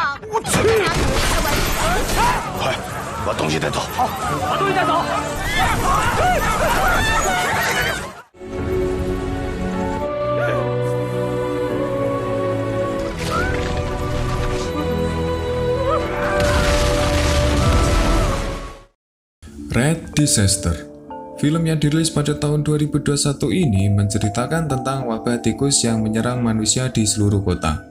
上，我去，咱俩努力才完成。快，把东西带走。好，把东西带走。Red Disaster. Film yang dirilis pada tahun 2021 ini menceritakan tentang wabah tikus yang menyerang manusia di seluruh kota.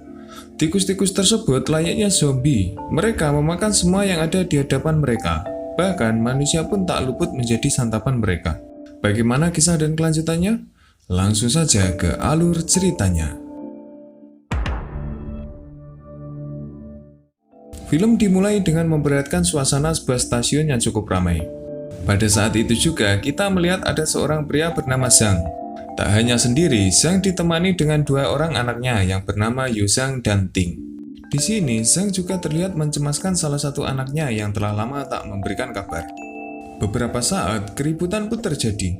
Tikus-tikus tersebut layaknya zombie. Mereka memakan semua yang ada di hadapan mereka. Bahkan manusia pun tak luput menjadi santapan mereka. Bagaimana kisah dan kelanjutannya? Langsung saja ke alur ceritanya. Film dimulai dengan memperlihatkan suasana sebuah stasiun yang cukup ramai. Pada saat itu juga kita melihat ada seorang pria bernama Zhang. Tak hanya sendiri, Zhang ditemani dengan dua orang anaknya yang bernama Yuzhang dan Ting. Di sini, Zhang juga terlihat mencemaskan salah satu anaknya yang telah lama tak memberikan kabar. Beberapa saat, keributan pun terjadi.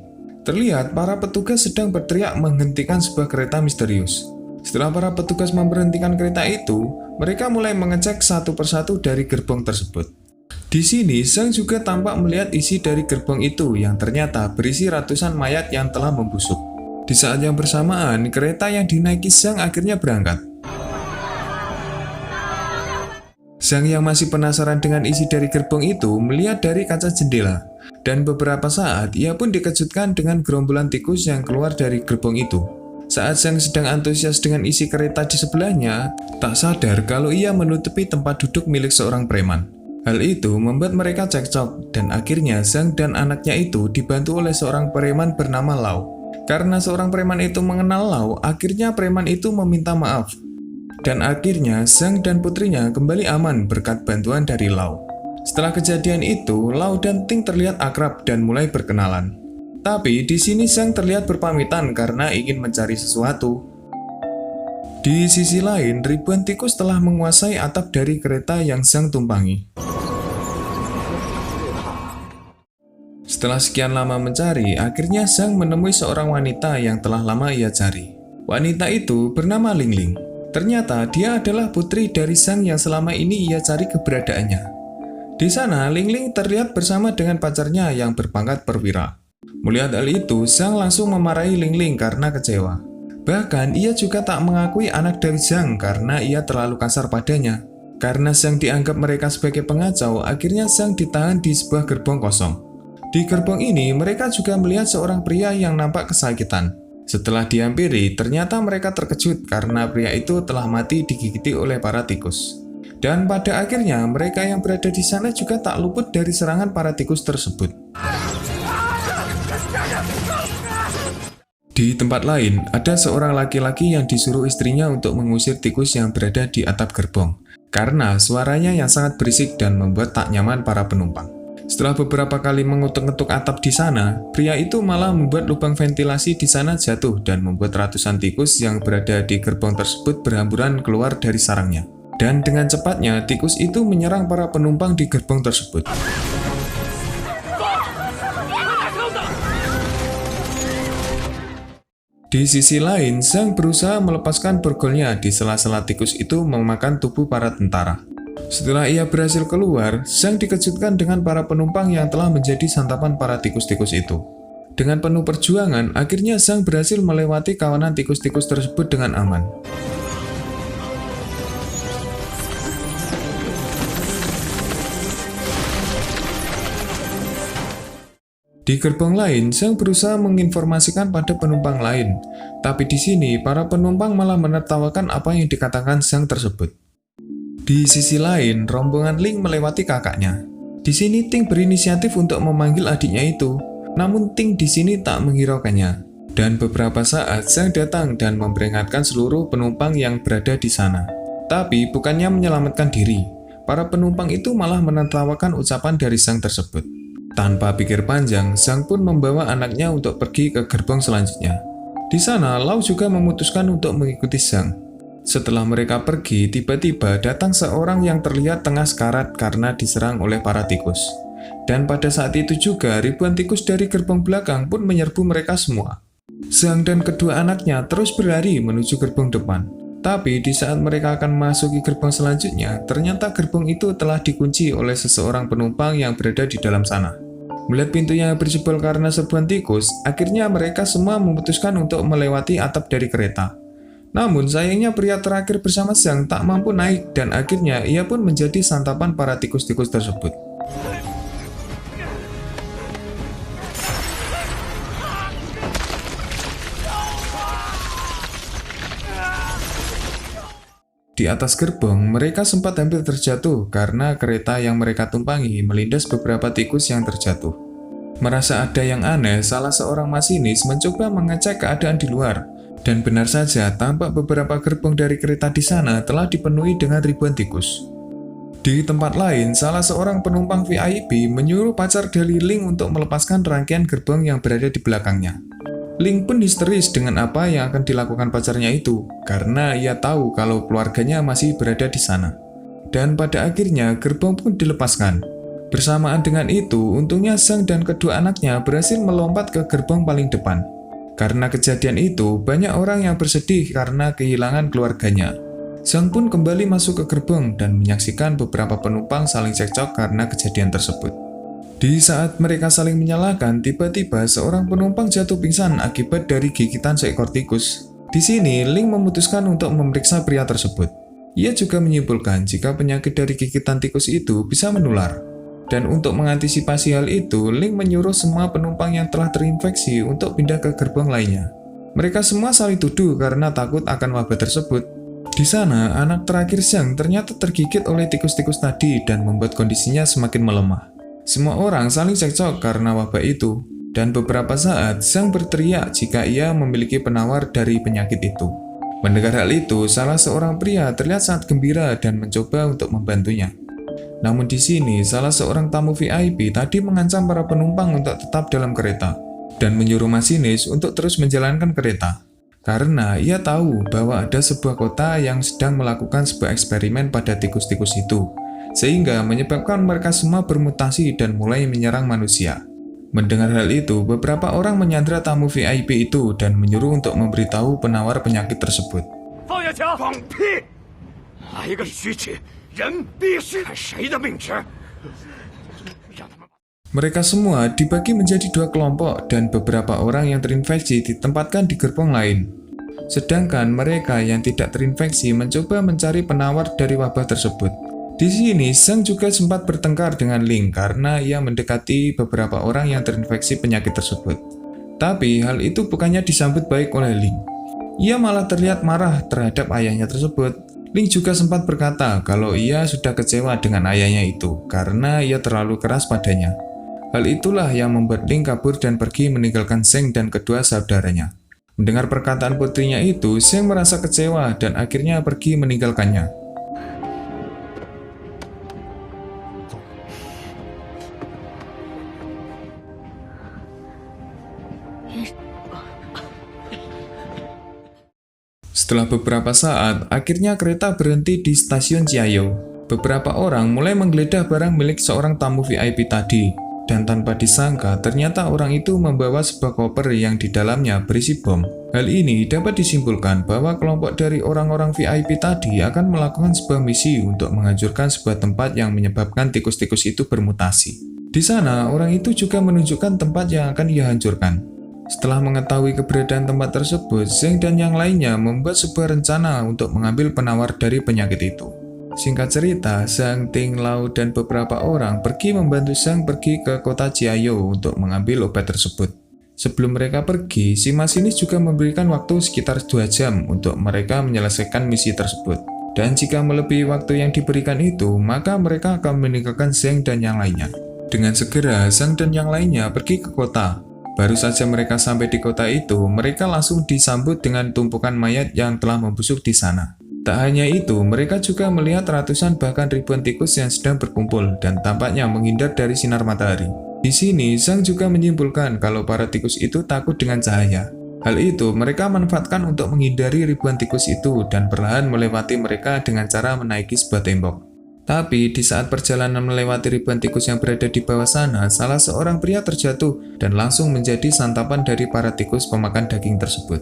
Terlihat para petugas sedang berteriak menghentikan sebuah kereta misterius. Setelah para petugas memberhentikan kereta itu, mereka mulai mengecek satu persatu dari gerbong tersebut. Di sini, Zhang juga tampak melihat isi dari gerbong itu yang ternyata berisi ratusan mayat yang telah membusuk. Di saat yang bersamaan, kereta yang dinaiki Zhang akhirnya berangkat. Zhang yang masih penasaran dengan isi dari gerbong itu melihat dari kaca jendela. Dan beberapa saat, ia pun dikejutkan dengan gerombolan tikus yang keluar dari gerbong itu. Saat Zhang sedang antusias dengan isi kereta di sebelahnya, tak sadar kalau ia menutupi tempat duduk milik seorang preman. Hal itu membuat mereka cekcok, dan akhirnya Zhang dan anaknya itu dibantu oleh seorang preman bernama Lau. Karena seorang preman itu mengenal Lau, akhirnya preman itu meminta maaf. Dan akhirnya Zhang dan putrinya kembali aman berkat bantuan dari Lau. Setelah kejadian itu, Lau dan Ting terlihat akrab dan mulai berkenalan. Tapi di sini Zhang terlihat berpamitan karena ingin mencari sesuatu. Di sisi lain, ribuan tikus telah menguasai atap dari kereta yang Zhang tumpangi. Setelah sekian lama mencari, akhirnya Zhang menemui seorang wanita yang telah lama ia cari. Wanita itu bernama Ling Ling. Ternyata dia adalah putri dari Zhang yang selama ini ia cari keberadaannya. Di sana, Ling Ling terlihat bersama dengan pacarnya yang berpangkat perwira. Melihat hal itu, Zhang langsung memarahi Ling Ling karena kecewa. Bahkan, ia juga tak mengakui anak dari Zhang karena ia terlalu kasar padanya. Karena Zhang dianggap mereka sebagai pengacau, akhirnya Zhang ditahan di sebuah gerbong kosong. Di gerbong ini, mereka juga melihat seorang pria yang nampak kesakitan. Setelah dihampiri, ternyata mereka terkejut karena pria itu telah mati digigiti oleh para tikus. Dan pada akhirnya, mereka yang berada di sana juga tak luput dari serangan para tikus tersebut. Di tempat lain, ada seorang laki-laki yang disuruh istrinya untuk mengusir tikus yang berada di atap gerbong, karena suaranya yang sangat berisik dan membuat tak nyaman para penumpang. Setelah beberapa kali mengutuk-ngetuk atap di sana, pria itu malah membuat lubang ventilasi di sana jatuh dan membuat ratusan tikus yang berada di gerbong tersebut berhamburan keluar dari sarangnya. Dan dengan cepatnya, tikus itu menyerang para penumpang di gerbong tersebut. Di sisi lain, Zhang berusaha melepaskan borgolnya di sela-sela tikus itu memakan tubuh para tentara. Setelah ia berhasil keluar, Zhang dikejutkan dengan para penumpang yang telah menjadi santapan para tikus-tikus itu. Dengan penuh perjuangan, akhirnya Zhang berhasil melewati kawanan tikus-tikus tersebut dengan aman. Di gerbong lain, Zhang berusaha menginformasikan pada penumpang lain. Tapi di sini, para penumpang malah menertawakan apa yang dikatakan Zhang tersebut. Di sisi lain, rombongan Ling melewati kakaknya. Di sini Ting berinisiatif untuk memanggil adiknya itu, namun Ting di sini tak menghiraukannya. Dan beberapa saat Zhang datang dan memperingatkan seluruh penumpang yang berada di sana. Tapi bukannya menyelamatkan diri, para penumpang itu malah menertawakan ucapan dari Zhang tersebut. Tanpa pikir panjang, Zhang pun membawa anaknya untuk pergi ke gerbong selanjutnya. Di sana, Lau juga memutuskan untuk mengikuti Zhang. Setelah mereka pergi, tiba-tiba datang seorang yang terlihat tengah sekarat karena diserang oleh para tikus. Dan pada saat itu juga, ribuan tikus dari gerbong belakang pun menyerbu mereka semua. Zhang dan kedua anaknya terus berlari menuju gerbong depan. Tapi di saat mereka akan memasuki gerbong selanjutnya, ternyata gerbong itu telah dikunci oleh seseorang penumpang yang berada di dalam sana. Melihat pintunya berjebol karena serbuan tikus, akhirnya mereka semua memutuskan untuk melewati atap dari kereta. Namun sayangnya pria terakhir bersama Zhang tak mampu naik dan akhirnya ia pun menjadi santapan para tikus-tikus tersebut. Di atas gerbong, mereka sempat hampir terjatuh karena kereta yang mereka tumpangi melindas beberapa tikus yang terjatuh. Merasa ada yang aneh, salah seorang masinis mencoba mengecek keadaan di luar. Dan benar saja, tampak beberapa gerbong dari kereta di sana telah dipenuhi dengan ribuan tikus. Di tempat lain, salah seorang penumpang VIP menyuruh pacar dari Ling untuk melepaskan rangkaian gerbong yang berada di belakangnya. Ling pun histeris dengan apa yang akan dilakukan pacarnya itu, karena ia tahu kalau keluarganya masih berada di sana. Dan pada akhirnya gerbong pun dilepaskan. Bersamaan dengan itu, untungnya Zhang dan kedua anaknya berhasil melompat ke gerbong paling depan. Karena kejadian itu, banyak orang yang bersedih karena kehilangan keluarganya. Zhang pun kembali masuk ke gerbong dan menyaksikan beberapa penumpang saling cekcok karena kejadian tersebut. Di saat mereka saling menyalahkan, tiba-tiba seorang penumpang jatuh pingsan akibat dari gigitan seekor tikus. Di sini, Ling memutuskan untuk memeriksa pria tersebut. Ia juga menyimpulkan jika penyakit dari gigitan tikus itu bisa menular. Dan untuk mengantisipasi hal itu, Ling menyuruh semua penumpang yang telah terinfeksi untuk pindah ke gerbong lainnya. Mereka semua saling tuduh karena takut akan wabah tersebut. Di sana, anak terakhir Zhang ternyata tergigit oleh tikus-tikus tadi dan membuat kondisinya semakin melemah. Semua orang saling cekcok karena wabah itu, dan beberapa saat Zhang berteriak jika ia memiliki penawar dari penyakit itu. Mendengar hal itu, salah seorang pria terlihat sangat gembira dan mencoba untuk membantunya. Namun di sini, salah seorang tamu VIP tadi mengancam para penumpang untuk tetap dalam kereta, dan menyuruh masinis untuk terus menjalankan kereta. Karena ia tahu bahwa ada sebuah kota yang sedang melakukan sebuah eksperimen pada tikus-tikus itu, sehingga menyebabkan mereka semua bermutasi dan mulai menyerang manusia. Mendengar hal itu, beberapa orang menyandra tamu VIP itu dan menyuruh untuk memberitahu penawar penyakit tersebut. Mereka semua dibagi menjadi dua kelompok dan beberapa orang yang terinfeksi ditempatkan di gerbong lain. Sedangkan mereka yang tidak terinfeksi mencoba mencari penawar dari wabah tersebut. Di sini, Zhang juga sempat bertengkar dengan Ling karena ia mendekati beberapa orang yang terinfeksi penyakit tersebut. Tapi hal itu bukannya disambut baik oleh Ling. Ia malah terlihat marah terhadap ayahnya tersebut. Ling juga sempat berkata kalau ia sudah kecewa dengan ayahnya itu karena ia terlalu keras padanya. Hal itulah yang membuat Ling kabur dan pergi meninggalkan Zhang dan kedua saudaranya. Mendengar perkataan putrinya itu, Zhang merasa kecewa dan akhirnya pergi meninggalkannya. Setelah beberapa saat, akhirnya kereta berhenti di stasiun Jiayou. Beberapa orang mulai menggeledah barang milik seorang tamu VIP tadi, dan tanpa disangka ternyata orang itu membawa sebuah koper yang di dalamnya berisi bom. Hal ini dapat disimpulkan bahwa kelompok dari orang-orang VIP tadi akan melakukan sebuah misi untuk menghancurkan sebuah tempat yang menyebabkan tikus-tikus itu bermutasi. Di sana, orang itu juga menunjukkan tempat yang akan ia hancurkan. Setelah mengetahui keberadaan tempat tersebut, Zhang dan yang lainnya membuat sebuah rencana untuk mengambil penawar dari penyakit itu. Singkat cerita, Zhang, Ting, Lao, dan beberapa orang pergi membantu Zhang pergi ke kota Jiayou untuk mengambil obat tersebut. Sebelum mereka pergi, si masinis juga memberikan waktu sekitar 2 jam untuk mereka menyelesaikan misi tersebut. Dan jika melebihi waktu yang diberikan itu, maka mereka akan meninggalkan Zhang dan yang lainnya. Dengan segera, Zhang dan yang lainnya pergi ke kota. Baru saja mereka sampai di kota itu, mereka langsung disambut dengan tumpukan mayat yang telah membusuk di sana. Tak hanya itu, mereka juga melihat ratusan bahkan ribuan tikus yang sedang berkumpul dan tampaknya menghindar dari sinar matahari. Di sini, Zhang juga menyimpulkan kalau para tikus itu takut dengan cahaya. Hal itu mereka manfaatkan untuk menghindari ribuan tikus itu dan perlahan melewati mereka dengan cara menaiki sebuah tembok. Tapi di saat perjalanan melewati ribuan tikus yang berada di bawah sana, salah seorang pria terjatuh dan langsung menjadi santapan dari para tikus pemakan daging tersebut.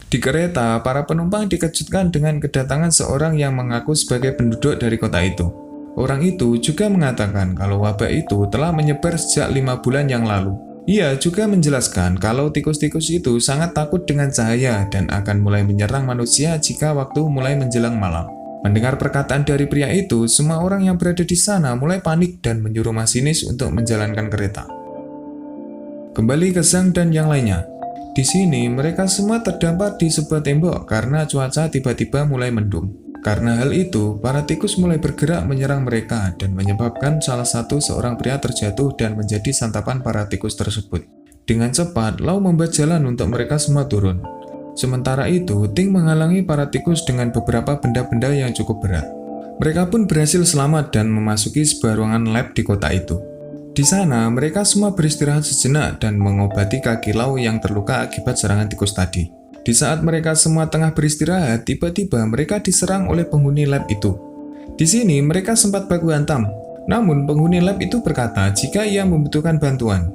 Di kereta, para penumpang dikejutkan dengan kedatangan seorang yang mengaku sebagai penduduk dari kota itu. Orang itu juga mengatakan kalau wabah itu telah menyebar sejak 5 bulan yang lalu. Ia juga menjelaskan kalau tikus-tikus itu sangat takut dengan cahaya dan akan mulai menyerang manusia jika waktu mulai menjelang malam. Mendengar perkataan dari pria itu, semua orang yang berada di sana mulai panik dan menyuruh masinis untuk menjalankan kereta. Kembali ke Zhang dan yang lainnya. Di sini, mereka semua terdampar di sebuah tembok karena cuaca tiba-tiba mulai mendung. Karena hal itu, para tikus mulai bergerak menyerang mereka dan menyebabkan salah satu seorang pria terjatuh dan menjadi santapan para tikus tersebut. Dengan cepat, Lau membuat jalan untuk mereka semua turun. Sementara itu, Ting menghalangi para tikus dengan beberapa benda-benda yang cukup berat. Mereka pun berhasil selamat dan memasuki sebuah ruangan lab di kota itu. Di sana, mereka semua beristirahat sejenak dan mengobati kaki Lau yang terluka akibat serangan tikus tadi. Di saat mereka semua tengah beristirahat, tiba-tiba mereka diserang oleh penghuni lab itu. Di sini, mereka sempat baku hantam. Namun, penghuni lab itu berkata jika ia membutuhkan bantuan.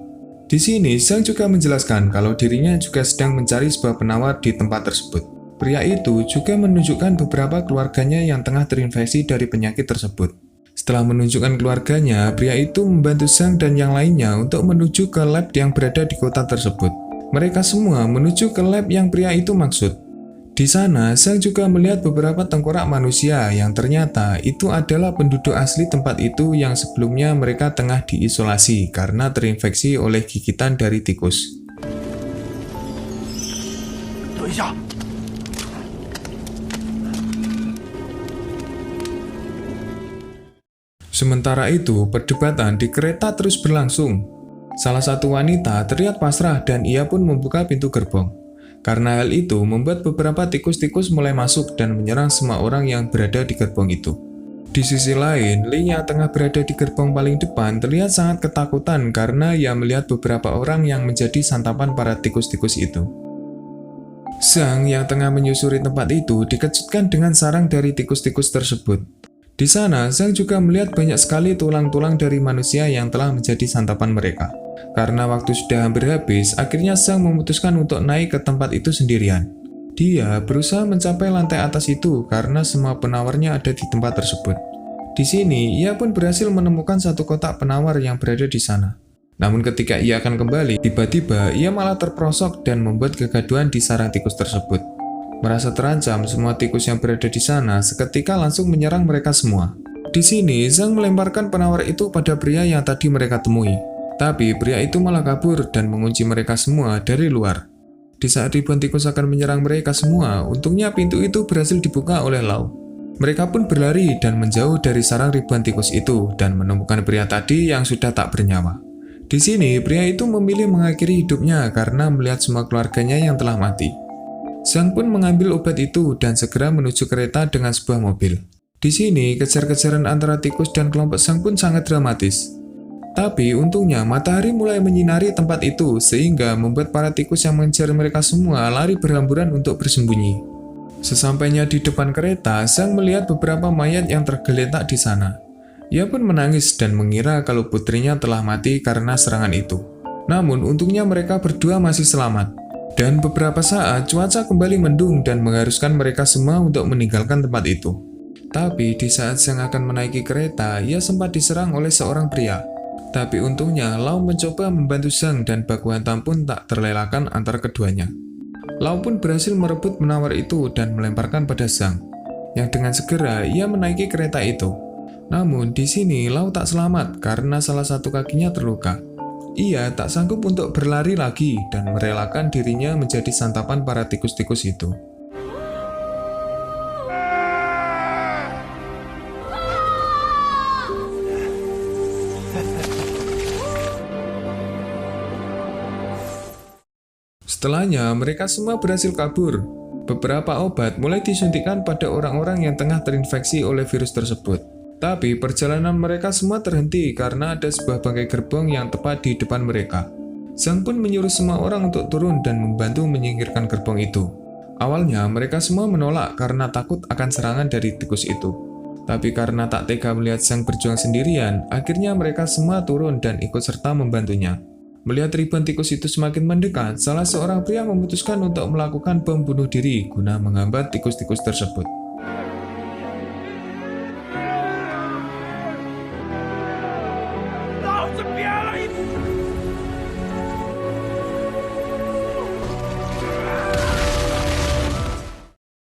Di sini, Zhang juga menjelaskan kalau dirinya juga sedang mencari sebuah penawar di tempat tersebut. Pria itu juga menunjukkan beberapa keluarganya yang tengah terinfeksi dari penyakit tersebut. Setelah menunjukkan keluarganya, pria itu membantu Zhang dan yang lainnya untuk menuju ke lab yang berada di kota tersebut. Mereka semua menuju ke lab yang pria itu maksud. Di sana, Zhang juga melihat beberapa tengkorak manusia yang ternyata itu adalah penduduk asli tempat itu yang sebelumnya mereka tengah diisolasi karena terinfeksi oleh gigitan dari tikus. 等一下， Sementara itu, perdebatan di kereta terus berlangsung. Salah satu wanita terlihat pasrah dan ia pun membuka pintu gerbong. Karena hal itu membuat beberapa tikus-tikus mulai masuk dan menyerang semua orang yang berada di gerbong itu. Di sisi lain, Li yang tengah berada di gerbong paling depan terlihat sangat ketakutan karena ia melihat beberapa orang yang menjadi santapan para tikus-tikus itu. Zhang yang tengah menyusuri tempat itu dikejutkan dengan sarang dari tikus-tikus tersebut. Di sana, Zhang juga melihat banyak sekali tulang-tulang dari manusia yang telah menjadi santapan mereka. Karena waktu sudah hampir habis, akhirnya Zhang memutuskan untuk naik ke tempat itu sendirian. Dia berusaha mencapai lantai atas itu karena semua penawarnya ada di tempat tersebut. Di sini, ia pun berhasil menemukan satu kotak penawar yang berada di sana. Namun ketika ia akan kembali, tiba-tiba ia malah terperosok dan membuat kegaduhan di sarang tikus tersebut. Merasa terancam, semua tikus yang berada di sana seketika langsung menyerang mereka semua. Di sini, Zhang melemparkan penawar itu pada pria yang tadi mereka temui. Tapi pria itu malah kabur dan mengunci mereka semua dari luar. Di saat ribuan tikus akan menyerang mereka semua, untungnya pintu itu berhasil dibuka oleh Lau. Mereka pun berlari dan menjauh dari sarang ribuan tikus itu dan menemukan pria tadi yang sudah tak bernyawa. Di sini, pria itu memilih mengakhiri hidupnya karena melihat semua keluarganya yang telah mati. Zhang pun mengambil obat itu dan segera menuju kereta dengan sebuah mobil. Di sini, kejar-kejaran antara tikus dan kelompok Zhang pun sangat dramatis. Tapi untungnya matahari mulai menyinari tempat itu sehingga membuat para tikus yang mengejar mereka semua lari berhamburan untuk bersembunyi. Sesampainya di depan kereta, Zhang melihat beberapa mayat yang tergeletak di sana. Ia pun menangis dan mengira kalau putrinya telah mati karena serangan itu. Namun untungnya mereka berdua masih selamat. Dan beberapa saat cuaca kembali mendung dan mengharuskan mereka semua untuk meninggalkan tempat itu. Tapi di saat Zhang akan menaiki kereta, ia sempat diserang oleh seorang pria. Tapi untungnya Lau mencoba membantu Zhang dan baku hantam pun tak terlelahkan antara keduanya. Lau pun berhasil merebut penawar itu dan melemparkan pada Zhang, yang dengan segera ia menaiki kereta itu. Namun di sini Lau tak selamat karena salah satu kakinya terluka. Ia tak sanggup untuk berlari lagi dan merelakan dirinya menjadi santapan para tikus-tikus itu. Setelahnya, mereka semua berhasil kabur. Beberapa obat mulai disuntikkan pada orang-orang yang tengah terinfeksi oleh virus tersebut. Tapi perjalanan mereka semua terhenti karena ada sebuah bangkai gerbong yang tepat di depan mereka. Zhang pun menyuruh semua orang untuk turun dan membantu menyingkirkan gerbong itu. Awalnya mereka semua menolak karena takut akan serangan dari tikus itu. Tapi karena tak tega melihat Zhang berjuang sendirian, akhirnya mereka semua turun dan ikut serta membantunya. Melihat ribuan tikus itu semakin mendekat, salah seorang pria memutuskan untuk melakukan bom bunuh diri guna menghambat tikus-tikus tersebut.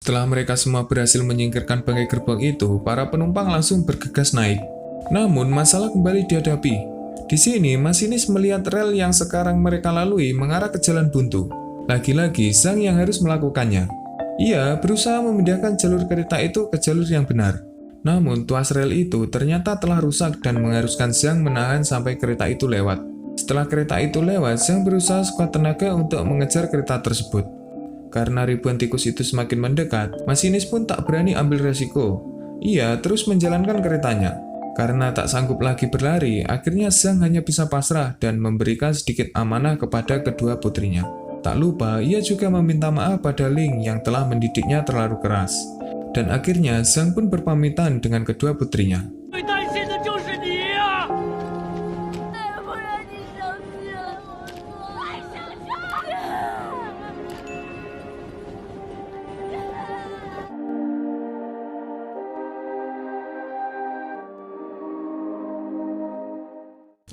Setelah mereka semua berhasil menyingkirkan bangkai gerbong itu, para penumpang langsung bergegas naik. Namun, masalah kembali dihadapi. Di sini, masinis melihat rel yang sekarang mereka lalui mengarah ke jalan buntu. Lagi-lagi, Zhang yang harus melakukannya. Ia berusaha memindahkan jalur kereta itu ke jalur yang benar. Namun, tuas rel itu ternyata telah rusak dan mengharuskan Zhang menahan sampai kereta itu lewat. Setelah kereta itu lewat, Zhang berusaha sekuat tenaga untuk mengejar kereta tersebut. Karena ribuan tikus itu semakin mendekat, masinis pun tak berani ambil resiko. Ia terus menjalankan keretanya. Karena tak sanggup lagi berlari, akhirnya Zhang hanya bisa pasrah dan memberikan sedikit amanah kepada kedua putrinya. Tak lupa, ia juga meminta maaf pada Ling yang telah mendidiknya terlalu keras. Dan akhirnya Zhang pun berpamitan dengan kedua putrinya.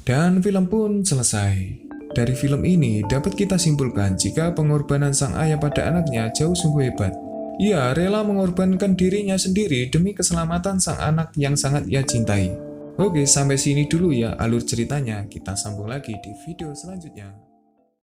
Dan film pun selesai. Dari film ini dapat kita simpulkan jika pengorbanan sang ayah pada anaknya jauh sungguh hebat. Ia rela mengorbankan dirinya sendiri demi keselamatan sang anak yang sangat ia cintai. Oke, sampai sini dulu ya alur ceritanya. Kita sambung lagi di video selanjutnya.